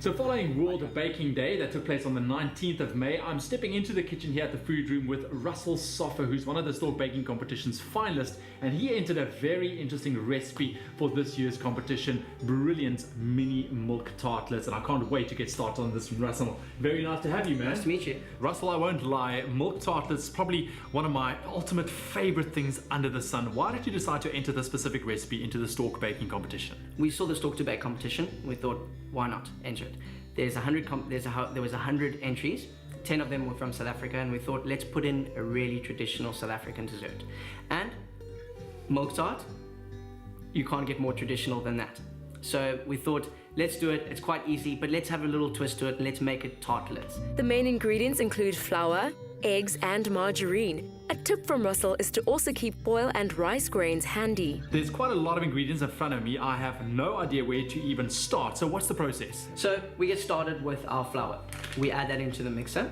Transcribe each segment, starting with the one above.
So following World Baking Day that took place on the 19th of May, I'm stepping into the kitchen here at the food room with Russell Soffer, who's one of the Stork Baking Competition's finalists, and he entered a very interesting recipe for this year's competition, brilliant mini milk tartlets, and I can't wait to get started on this one, Russell. Very nice to have you, man. Nice to meet you. Russell, I won't lie, milk tartlets probably one of my ultimate favorite things under the sun. Why did you decide to enter this specific recipe into the Stork Baking Competition? We saw the Stork to Bake competition. We thought, why not enter it? There was 100 entries. 10 of them were from South Africa, and we thought, let's put in a really traditional South African dessert. And milk tart, you can't get more traditional than that. So we thought, let's do it. It's quite easy, but let's have a little twist to it and let's make it tartlets. The main ingredients include flour, eggs, and margarine. A tip from Russell is to also keep oil and rice grains handy. There's quite a lot of ingredients in front of me. I have no idea where to even start. So what's the process? So we get started with our flour. We add that into the mixer.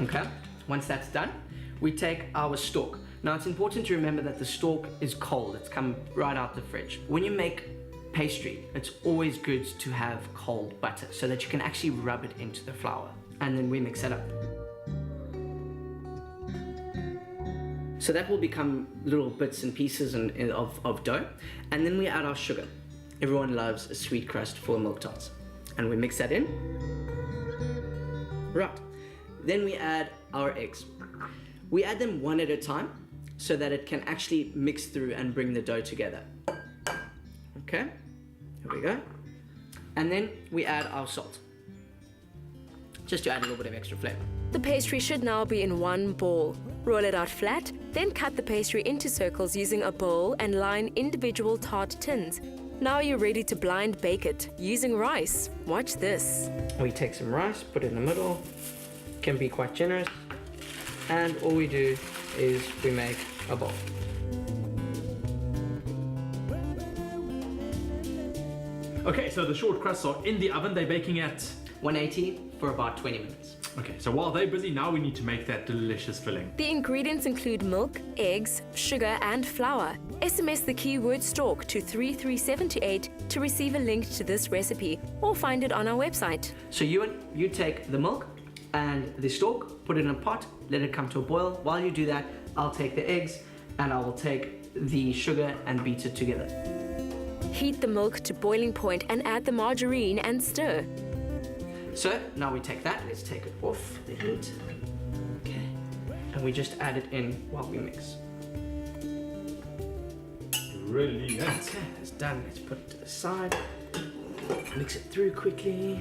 Okay, once that's done, we take our Stork. Now it's important to remember that the Stork is cold. It's come right out the fridge. When you make pastry, it's always good to have cold butter so that you can actually rub it into the flour. And then we mix it up. So that will become little bits and pieces of dough. And then we add our sugar. Everyone loves a sweet crust for milk tarts. And we mix that in. Right. Then we add our eggs. We add them one at a time so that it can actually mix through and bring the dough together. Okay, here we go. And then we add our salt, just to add a little bit of extra flavor. The pastry should now be in one ball. Roll it out flat, then cut the pastry into circles using a bowl and line individual tart tins. Now you're ready to blind bake it using rice. Watch this. We take some rice, put it in the middle, can be quite generous, and all we do is we make a bowl. Okay, so the short crusts are in the oven. They're baking at 180 for about 20 minutes. Okay, so while they're busy, now we need to make that delicious filling. The ingredients include milk, eggs, sugar, and flour. SMS the keyword Stork to 33728 to receive a link to this recipe or find it on our website. So you take the milk and the Stork, put it in a pot, let it come to a boil. While you do that, I'll take the eggs and I will take the sugar and beat it together. Heat the milk to boiling point and add the margarine and stir. So now we take that, let's take it off the heat. Okay. And we just add it in while we mix. Brilliant. Okay, that's done. Let's put it to the side. Mix it through quickly.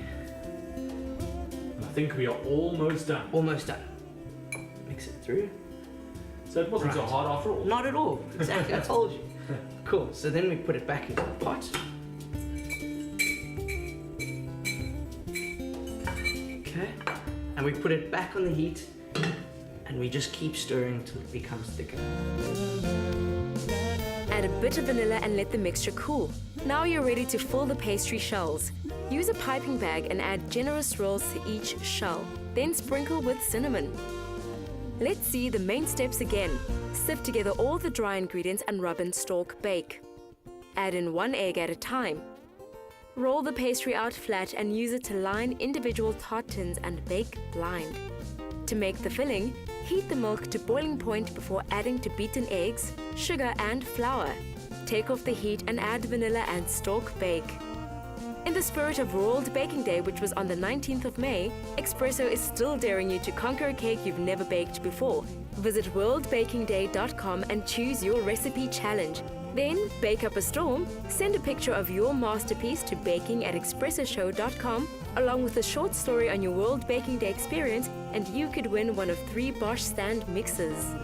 I think we are almost done. Almost done. Mix it through. So it wasn't so Right. hard after all. Not at all. Exactly, I told you. Cool. So then we put it back into the pot. Okay. And we put it back on the heat and we just keep stirring until it becomes thicker. Add a bit of vanilla and let the mixture cool. Now you're ready to fill the pastry shells. Use a piping bag and add generous rolls to each shell. Then sprinkle with cinnamon. Let's see the main steps again. Sift together all the dry ingredients and rub in Stork Bake. Add in one egg at a time. Roll the pastry out flat and use it to line individual tart tins and bake blind. To make the filling, heat the milk to boiling point before adding to beaten eggs, sugar and flour. Take off the heat and add vanilla and Stork Bake. In the spirit of World Baking Day, which was on the 19th of May, Expresso is still daring you to conquer a cake you've never baked before. Visit worldbakingday.com and choose your recipe challenge. Then, bake up a storm, send a picture of your masterpiece to baking@expressoshow.com along with a short story on your World Baking Day experience, and you could win one of 3 Bosch stand mixes.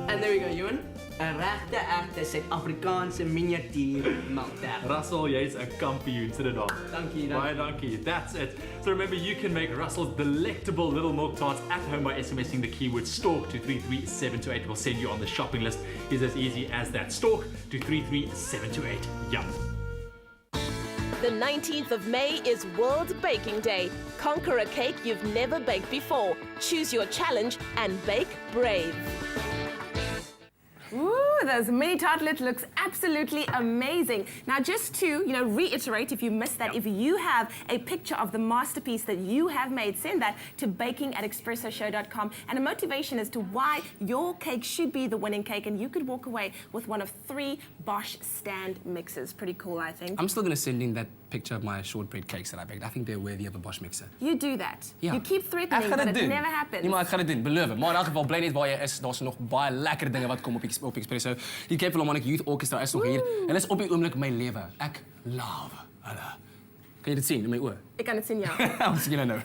And there we go, Ewan. 'n regte Suid-Afrikaanse miniatuur melktert. Russell, jy's 'n kampioen, sit dit daar. Dankie, Baie dankie. That's it. So remember, you can make Russell's delectable little milk tarts at home by SMSing the keyword Stork to 33728. We'll send you on the shopping list. It's as easy as that. Stork to 33728. Yum. The 19th of May is World Baking Day. Conquer a cake you've never baked before. Choose your challenge and bake brave. Woo! Ooh, those mini tartlet looks absolutely amazing. Now, just to reiterate, if you missed that, if you have a picture of the masterpiece that you have made, send that to baking@expressoshow.com, and a motivation as to why your cake should be the winning cake, and you could walk away with one of 3 Bosch stand mixers. Pretty cool, I think. I'm still going to send in that picture of my shortbread cakes that I baked. I think they're worthy of a Bosch mixer. You do that. Ja. You keep threatening, but it never happens. Nee, maar ek gaan dit doen, beloof. Maar in elk geval bly net waar jy is. Daar's nog baie lekker dinge wat kom op Expresso. Die Cape Philharmonic Youth Orchestra is nog hier. Hulle is op die oomblik my lewe. Ek love hulle. Kan jy dit sien in my oë? Ik kan het zien, ja. Ons sien julle nou.